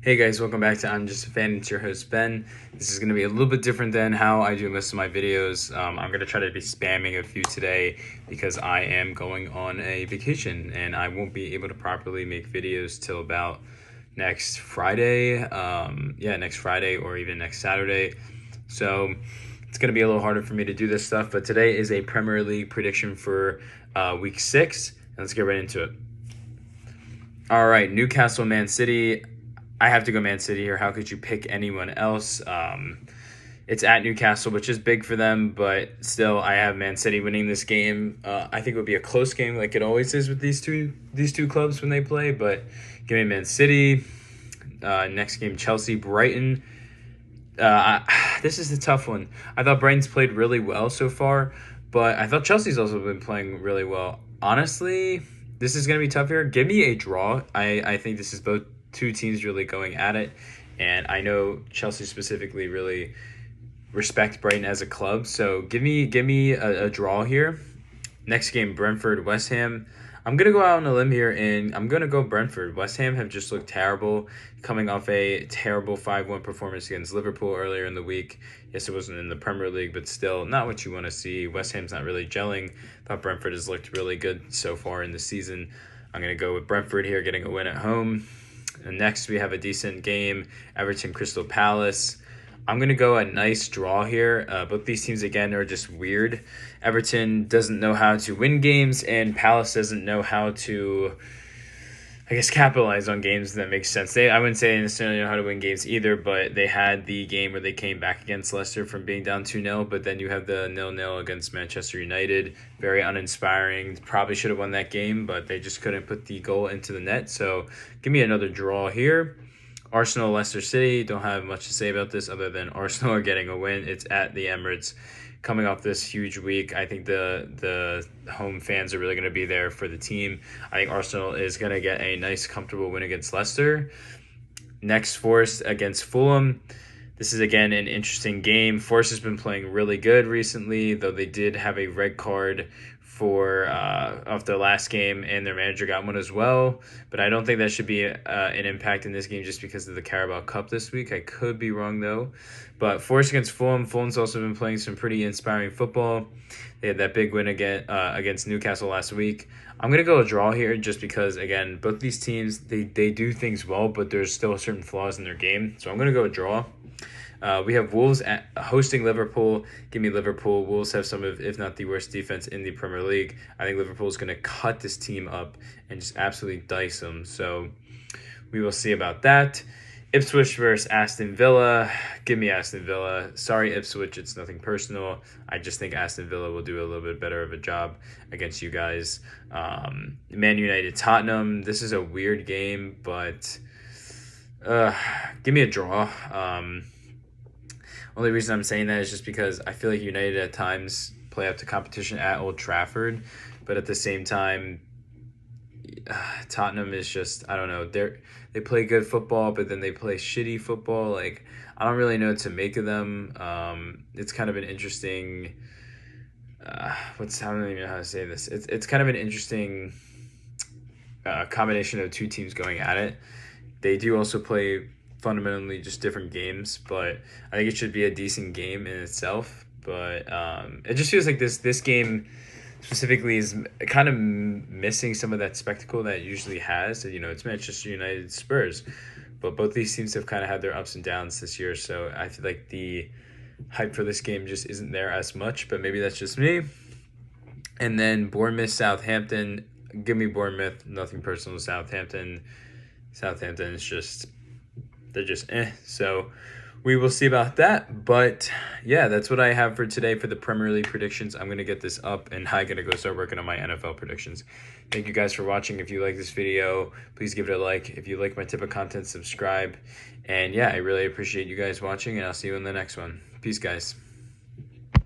Hey guys, welcome back to I'm Just a Fan. It's your host Ben. This is going to be a little bit different than how I do most of my videos. I'm going to try to be spamming a few today because I am going on a vacation and I won't be able to properly make videos till about next Friday. Next Friday or even next Saturday. So it's going to be a little harder for me to do this stuff. But today is a Premier League prediction for week 6. And let's get right into it. All right, Newcastle, Man City. I have to go Man City here. How could you pick anyone else? It's at Newcastle, which is big for them, but still, I have Man City winning this game. I think it would be a close game, like it always is with these two clubs when they play. But give me Man City. Next game, Chelsea, Brighton. This is a tough one. I thought Brighton's played really well so far, but I thought Chelsea's also been playing really well. Honestly, this is going to be tough here. Give me a draw. I think this is both two teams really going at it, and I know Chelsea specifically really respect Brighton as a club. So give me a draw here. Next game, Brentford, West Ham. I'm going to go out on a limb here, and I'm going to go Brentford. West Ham have just looked terrible, coming off a terrible 5-1 performance against Liverpool earlier in the week. Yes, it wasn't in the Premier League, but still not what you want to see. West Ham's not really gelling. Thought Brentford has looked really good so far in the season. I'm going to go with Brentford here, getting a win at home. And next, we have a decent game, Everton, Crystal Palace. I'm going to go a nice draw here. Both these teams, again, are just weird. Everton doesn't know how to win games, and Palace doesn't know how to, capitalize on games. That makes sense. I wouldn't say they necessarily know how to win games either, but they had the game where they came back against Leicester from being down 2-0, but then you have the 0-0 against Manchester United. Very uninspiring. Probably should have won that game, but they just couldn't put the goal into the net. So give me another draw here. Arsenal, Leicester City, don't have much to say about this other than Arsenal are getting a win. It's at the Emirates coming off this huge week. I think the home fans are really going to be there for the team. I think Arsenal is going to get a nice, comfortable win against Leicester. Next, Forest against Fulham. This is, again, an interesting game. Forest has been playing really good recently, though they did have a red card for of their last game, and their manager got one as well. But I don't think that should be an impact in this game just because of the Carabao Cup this week. I could be wrong, though. But Forest against Fulham. Fulham's also been playing some pretty inspiring football. They had that big win again against Newcastle last week. I'm going to go a draw here just because, again, both these teams, they do things well, but there's still certain flaws in their game. So I'm going to go a draw. We have Wolves hosting Liverpool. Give me Liverpool. Wolves have some of, if not the worst defense in the Premier League. I think Liverpool is going to cut this team up and just absolutely dice them. So we will see about that. Ipswich versus Aston Villa. Give me Aston Villa. Sorry, Ipswich. It's nothing personal. I just think Aston Villa will do a little bit better of a job against you guys. Man United, Tottenham. This is a weird game, but give me a draw. Only reason I'm saying that is just because I feel like United at times play up to competition at Old Trafford, but at the same time, Tottenham is just, I don't know, they play good football, but then they play shitty football. Like, I don't really know what to make of them. It's kind of an interesting I don't even know how to say this. It's kind of an interesting combination of two teams going at it. They do also play fundamentally just different games, but I think it should be a decent game in itself. But it just feels like this game specifically is kind of missing some of that spectacle that it usually has. You know, it's Manchester United, Spurs, but both these teams have kind of had their ups and downs this year. So I feel like the hype for this game just isn't there as much, but maybe that's just me. And then Bournemouth, Southampton. Give me Bournemouth. Nothing personal. Southampton is just, they're just So we will see about that. But yeah, that's what I have for today for the Premier League predictions. I'm going to get this up and I'm going to go start working on my NFL predictions. Thank you guys for watching. If you like this video, please give it a like. If you like my type of content, subscribe. And yeah, I really appreciate you guys watching, and I'll see you in the next one. Peace, guys.